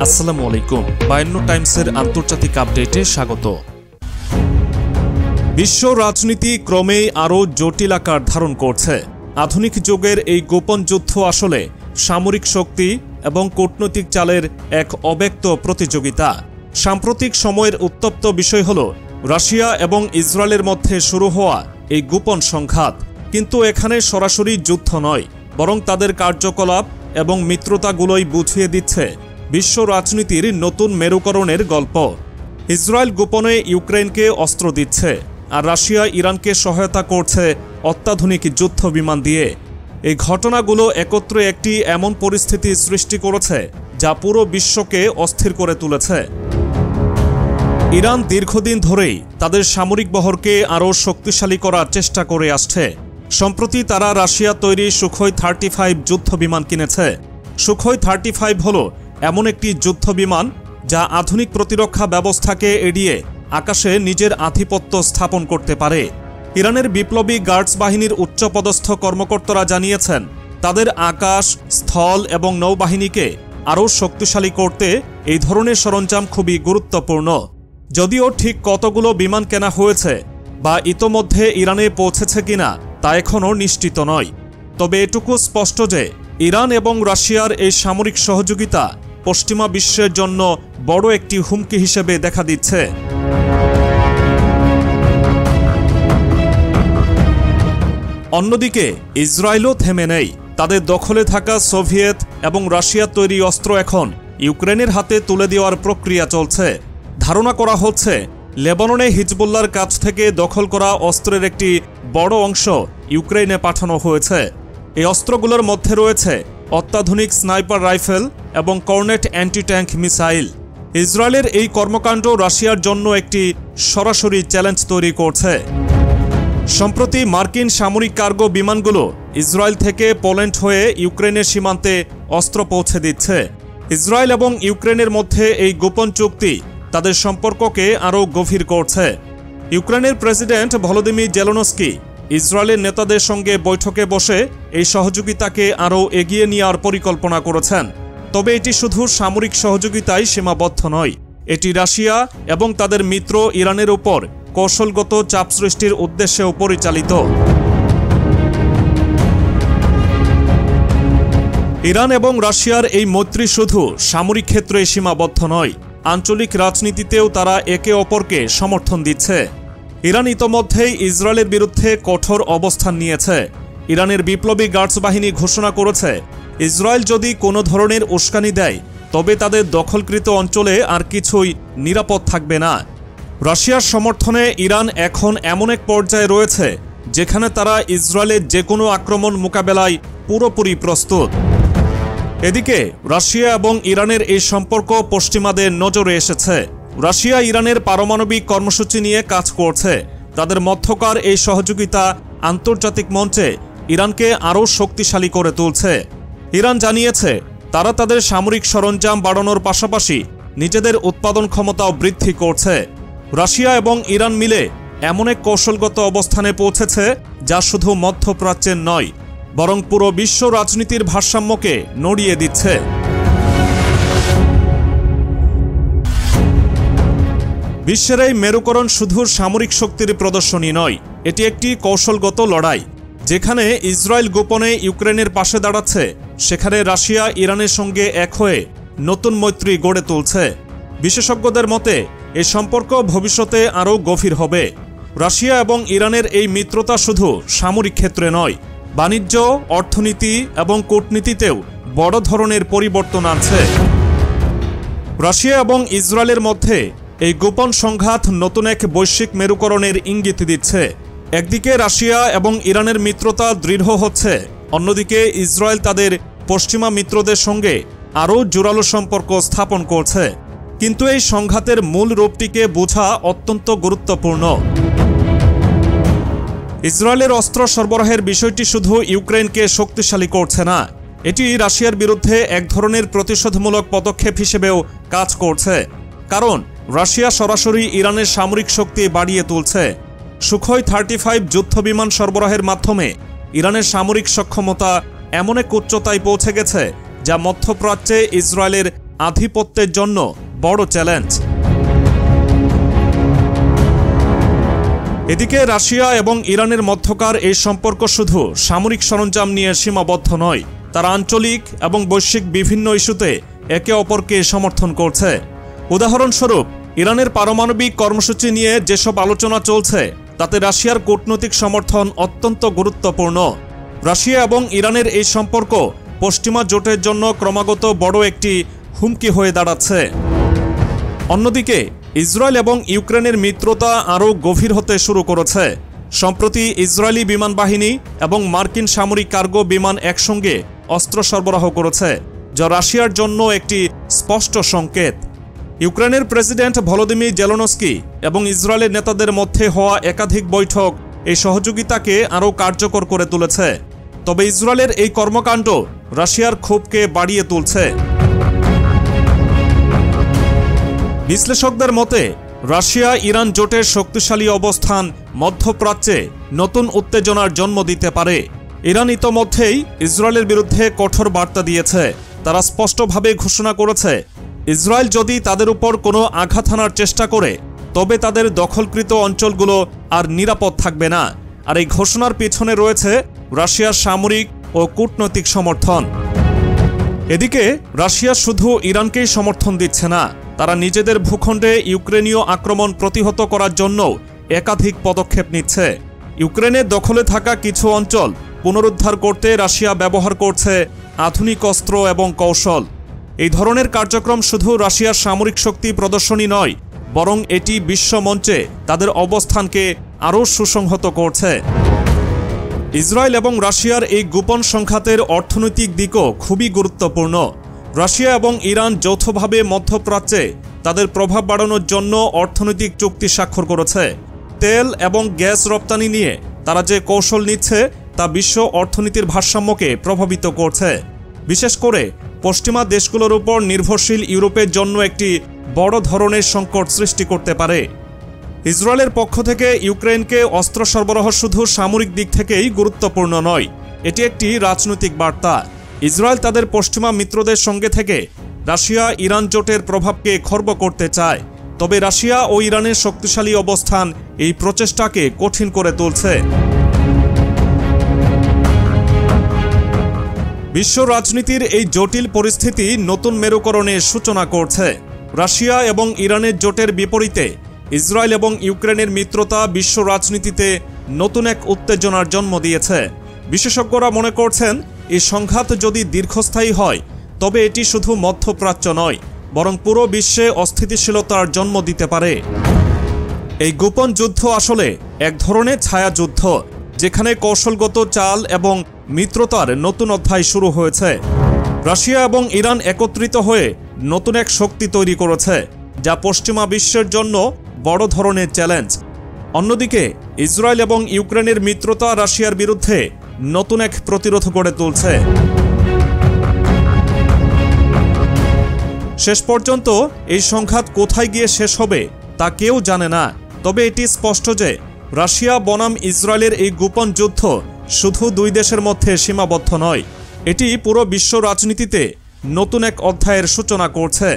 আসসালামু আলাইকুম। 52 টাইমসের আন্তর্জাতিক আপডেটে স্বাগত। বিশ্ব রাজনীতি ক্রমেই আরও জটিল আকার ধারণ করছে। আধুনিক যুগের এই গোপন যুদ্ধ আসলে সামরিক শক্তি এবং কূটনৈতিক চালের এক অব্যক্ত প্রতিযোগিতা। সাম্প্রতিক সময়ের উত্তপ্ত বিষয় হল রাশিয়া এবং ইসরায়েলের মধ্যে শুরু হওয়া এই গোপন সংঘাত। কিন্তু এখানে সরাসরি যুদ্ধ নয়, বরং তাদের কার্যকলাপ এবং মিত্রতাগুলোই বুঝিয়ে দিচ্ছে বিশ্ব রাজনীতির নতুন মেরুকরণের গল্প। ইসরায়েল গোপনে ইউক্রেনকে অস্ত্র দিচ্ছে, আর রাশিয়া ইরানকে সহায়তা করছে অত্যাধুনিক যুদ্ধ বিমান দিয়ে। এই ঘটনাগুলো একত্রে একটি এমন পরিস্থিতি সৃষ্টি করেছে যা পুরো বিশ্বকে অস্থির করে তুলেছে। ইরান দীর্ঘদিন ধরেই তাদের সামরিক বহরকে আরও শক্তিশালী করার চেষ্টা করে আসছে। সম্প্রতি তারা রাশিয়া তৈরি সুখোই 35 যুদ্ধ বিমান কিনেছে। সুখোই 35 হল এমন একটি যুদ্ধ বিমান যা আধুনিক প্রতিরক্ষা ব্যবস্থাকে এড়িয়ে আকাশে নিজের আধিপত্য স্থাপন করতে পারে। ইরানের বিপ্লবী গার্ডস বাহিনীর উচ্চপদস্থ কর্মকর্তারা জানিয়েছেন, তাদের আকাশ, স্থল এবং নৌবাহিনীকে আরও শক্তিশালী করতে এই ধরনের সরঞ্জাম খুবই গুরুত্বপূর্ণ। যদিও ঠিক কতগুলো বিমান কেনা হয়েছে বা ইতোমধ্যে ইরানে পৌঁছেছে কিনা তা এখনও নিশ্চিত নয়। তবে এটুকু স্পষ্ট যে ইরান এবং রাশিয়ার এই সামরিক সহযোগিতা পশ্চিমা বিশ্বের জন্য বড় একটি হুমকি হিসেবে দেখা দিচ্ছে। অন্যদিকে ইসরায়েলও থেমে নেই। তাদের দখলে থাকা সোভিয়েত এবং রাশিয়ার তৈরি অস্ত্র এখন ইউক্রেনের হাতে তুলে দেওয়ার প্রক্রিয়া চলছে। ধারণা করা হচ্ছে লেবাননে হিজবুল্লাহর কাছ থেকে দখল করা অস্ত্রের একটি বড় অংশ ইউক্রেনে পাঠানো হয়েছে। এই অস্ত্রগুলোর মধ্যে রয়েছে অত্যাধুনিক স্নাইপার রাইফেল এবং কর্নেট অ্যান্টি ট্যাঙ্ক মিসাইল। ইসরায়েলের এই কর্মকাণ্ড রাশিয়ার জন্য একটি সরাসরি চ্যালেঞ্জ তৈরি করছে। সম্প্রতি মার্কিন সামরিক কার্গো বিমানগুলো ইসরায়েল থেকে পোল্যান্ড হয়ে ইউক্রেনের সীমান্তে অস্ত্র পৌঁছে দিচ্ছে। ইসরায়েল এবং ইউক্রেনের মধ্যে এই গোপন চুক্তি তাদের সম্পর্ককে আরও গভীর করছে। ইউক্রেনের প্রেসিডেন্ট ভলোদিমির জেলেনস্কি ইসরায়েলের নেতাদের সঙ্গে বৈঠকে বসে এই সহযোগিতাকে আরও এগিয়ে নেওয়ার পরিকল্পনা করেছেন। তবে এটি শুধু সামরিক সহযোগিতায় সীমাবদ্ধ নয়, এটি রাশিয়া এবং তাদের মিত্র ইরানের উপর কৌশলগত চাপ সৃষ্টির উদ্দেশ্যেও পরিচালিত। ইরান এবং রাশিয়ার এই মৈত্রী শুধু সামরিক ক্ষেত্রে সীমাবদ্ধ নয়, আঞ্চলিক রাজনীতিতেও তারা একে অপরকে সমর্থন দিচ্ছে। ইরান ইতোমধ্যেই ইসরায়েলের বিরুদ্ধে কঠোর অবস্থান নিয়েছে। ইরানের বিপ্লবী গার্ডস বাহিনী ঘোষণা করেছে, ইসরায়েল যদি কোনো ধরনের উস্কানি দেয় তবে তাদের দখলকৃত অঞ্চলে আর কিছুই নিরাপদ থাকবে না। রাশিয়ার সমর্থনে ইরান এখন এমন এক পর্যায়ে রয়েছে যেখানে তারা ইসরায়েলের যে কোনো আক্রমণ মোকাবেলায় পুরোপুরি প্রস্তুত। এদিকে রাশিয়া এবং ইরানের এই সম্পর্ক পশ্চিমাদের নজরে এসেছে। রাশিয়া ইরানের পারমাণবিক কর্মসূচি নিয়ে কাজ করছে। তাদের মধ্যকার এই সহযোগিতা আন্তর্জাতিক মঞ্চে ইরানকে আরও শক্তিশালী করে তুলছে। ইরান জানিয়েছে, তারা তাদের সামরিক সরঞ্জাম বাড়ানোর পাশাপাশি নিজেদের উৎপাদন ক্ষমতাও বৃদ্ধি করছে। রাশিয়া এবং ইরান মিলে এমন এক কৌশলগত অবস্থানে পৌঁছেছে যা শুধু মধ্যপ্রাচ্যের নয়, বরং পুরো বিশ্ব রাজনীতির ভারসাম্যকে নড়িয়ে দিচ্ছে। বিশ্বের এই মেরুকরণ শুধু সামরিক শক্তির প্রদর্শনী নয়, এটি একটি কৌশলগত লড়াই। যেখানে ইসরায়েল গোপনে ইউক্রেনের পাশে দাঁড়াচ্ছে, সেখানে রাশিয়া ইরানের সঙ্গে এক হয়ে নতুন মৈত্রী গড়ে তুলছে। বিশেষজ্ঞদের মতে এই সম্পর্ক ভবিষ্যতে আরও গভীর হবে। রাশিয়া এবং ইরানের এই মিত্রতা শুধু সামরিক ক্ষেত্রে নয়, বাণিজ্য, অর্থনীতি এবং কূটনীতিতেও বড় ধরনের পরিবর্তন আনছে। রাশিয়া এবং ইসরায়েলের মধ্যে এই গোপন সংঘাত নতুন এক বৈশ্বিক মেরুকরণের ইঙ্গিত দিচ্ছে। একদিকে রাশিয়া এবং ইরানের মিত্রতা দৃঢ় হচ্ছে, অন্যদিকে ইসরায়েল তাদের পশ্চিমা মিত্রদের সঙ্গে আরও জোরালো সম্পর্ক স্থাপন করছে। কিন্তু এই সংঘাতের মূল রূপটিকে বোঝা অত্যন্ত গুরুত্বপূর্ণ। ইসরায়েলের অস্ত্র সরবরাহের বিষয়টি শুধু ইউক্রেনকে শক্তিশালী করছে না, এটি রাশিয়ার বিরুদ্ধে এক ধরনের প্রতিশোধমূলক পদক্ষেপ হিসেবেও কাজ করছে। কারণ রাশিয়া সরাসরি ইরানের সামরিক শক্তি বাড়িয়ে তুলছে। সুখোই 35 যুদ্ধ বিমান সরবরাহের মাধ্যমে ইরানের সামরিক সক্ষমতা এমন এক উচ্চতায় পৌঁছে গেছে যা মধ্যপ্রাচ্যে ইসরায়েলের আধিপত্যের জন্য বড় চ্যালেঞ্জ। এদিকে রাশিয়া এবং ইরানের মধ্যকার এই সম্পর্ক শুধু সামরিক সরঞ্জাম নিয়ে সীমাবদ্ধ নয়, তারা আঞ্চলিক এবং বৈশ্বিক বিভিন্ন ইস্যুতে একে অপরকে সমর্থন করছে। উদাহরণস্বরূপ, ইরানের পারমাণবিক কর্মসূচি নিয়ে যেসব আলোচনা চলছে তাতে রাশিয়ার কূটনৈতিক সমর্থন অত্যন্ত গুরুত্বপূর্ণ। রাশিয়া এবং ইরানের এই সম্পর্ক পশ্চিমা জোটের জন্য ক্রমাগত বড় একটি হুমকি হয়ে দাঁড়াচ্ছে। অন্যদিকে ইসরায়েল এবং ইউক্রেনের মিত্রতা আরও গভীর হতে শুরু করেছে। সম্প্রতি ইসরায়েলি বিমান বাহিনী এবং মার্কিন সামরিক কার্গো বিমান একসঙ্গে অস্ত্র সরবরাহ করেছে, যা রাশিয়ার জন্য একটি স্পষ্ট সংকেত। ইউক্রেনের প্রেসিডেন্ট ভলোদিমির জেলেনস্কি এবং ইসরায়েলের নেতাদের মধ্যে হওয়া একাধিক বৈঠক এই সহযোগিতাকে আরও কার্যকর করে তুলেছে। তবে ইসরায়েলের এই কর্মকাণ্ড রাশিয়ার ক্ষোভকে বাড়িয়ে তুলছে। বিশ্লেষকদের মতে, রাশিয়া ইরান জোটের শক্তিশালী অবস্থান মধ্যপ্রাচ্যে নতুন উত্তেজনার জন্ম দিতে পারে। ইরান ইতোমধ্যেই ইসরায়েলের বিরুদ্ধে কঠোর বার্তা দিয়েছে। তারা স্পষ্টভাবে ঘোষণা করেছে, ইসরায়েল যদি তাদের উপর কোনো আঘাত হানার চেষ্টা করে তবে তাদের দখলকৃত অঞ্চলগুলো আর নিরাপদ থাকবে না। আর এই ঘোষণার পিছনে রয়েছে রাশিয়ার সামরিক ও কূটনৈতিক সমর্থন। এদিকে রাশিয়া শুধু ইরানকেই সমর্থন দিচ্ছে না, তারা নিজেদের ভূখণ্ডে ইউক্রেনীয় আক্রমণ প্রতিহত করার জন্য একাধিক পদক্ষেপ নিচ্ছে। ইউক্রেনের দখলে থাকা কিছু অঞ্চল পুনরুদ্ধার করতে রাশিয়া ব্যবহার করছে আধুনিক অস্ত্র এবং কৌশল। এই ধরনের কার্যক্রম শুধু রাশিয়ার সামরিক শক্তি প্রদর্শনী নয়, বরং এটি বিশ্বমঞ্চে তাদের অবস্থানকে আরও সুসংহত করছে। ইসরায়েল এবং রাশিয়ার এই গোপন সংঘাতের অর্থনৈতিক দিকও খুবই গুরুত্বপূর্ণ। রাশিয়া এবং ইরান যৌথভাবে মধ্যপ্রাচ্যে তাদের প্রভাব বাড়ানোর জন্য অর্থনৈতিক চুক্তি স্বাক্ষর করেছে। তেল এবং গ্যাস রপ্তানি নিয়ে তারা যে কৌশল নিচ্ছে তা বিশ্ব অর্থনীতির ভারসাম্যকে প্রভাবিত করছে। বিশেষ করে পশ্চিমা দেশগুলোর উপর নির্ভরশীল ইউরোপের জন্য একটি বড় ধরনের সংকট সৃষ্টি করতে পারে। ইসরায়েলের পক্ষ থেকে ইউক্রেনকে অস্ত্র সরবরাহ শুধু সামরিক দিক থেকেই গুরুত্বপূর্ণ নয়, এটি একটি রাজনৈতিক বার্তা। ইসরায়েল তাদের পশ্চিমা মিত্রদের সঙ্গে থেকে রাশিয়া ইরান জোটের প্রভাবকে খর্ব করতে চায়। তবে রাশিয়া ও ইরানের শক্তিশালী অবস্থান এই প্রচেষ্টাকে কঠিন করে তুলছে। বিশ্ব রাজনীতির এই জটিল পরিস্থিতি নতুন মেরুকরণের সূচনা করছে। রাশিয়া এবং ইরানের জোটের বিপরীতে ইসরায়েল এবং ইউক্রেনের মিত্রতা বিশ্ব রাজনীতিতে নতুন এক উত্তেজনার জন্ম দিয়েছে। বিশেষজ্ঞরা মনে করছেন, এই সংঘাত যদি দীর্ঘস্থায়ী হয় তবে এটি শুধু মধ্যপ্রাচ্য নয়, বরং পুরো বিশ্বে অস্থিতিশীলতার জন্ম দিতে পারে। এই গোপন যুদ্ধ আসলে এক ধরনের ছায়াযুদ্ধ, যেখানে কৌশলগত চাল এবং মিত্রতার নতুন অধ্যায় শুরু হয়েছে। রাশিয়া এবং ইরান একত্রিত হয়ে নতুন এক শক্তি তৈরি করেছে, যা পশ্চিমা বিশ্বের জন্য বড় ধরনের চ্যালেঞ্জ। অন্যদিকে ইসরায়েল এবং ইউক্রেনের মিত্রতা রাশিয়ার বিরুদ্ধে নতুন এক প্রতিরোধ গড়ে তুলছে। শেষ পর্যন্ত এই সংঘাত কোথায় গিয়ে শেষ হবে তা কেউ জানে না। তবে এটি স্পষ্ট যে রাশিয়া বনাম ইসরায়েলের এই গোপন যুদ্ধ শুধু দুই দেশের মধ্যে সীমাবদ্ধ নয়, এটি পুরো বিশ্ব রাজনীতিতে নতুন এক অধ্যায়ের সূচনা করছে।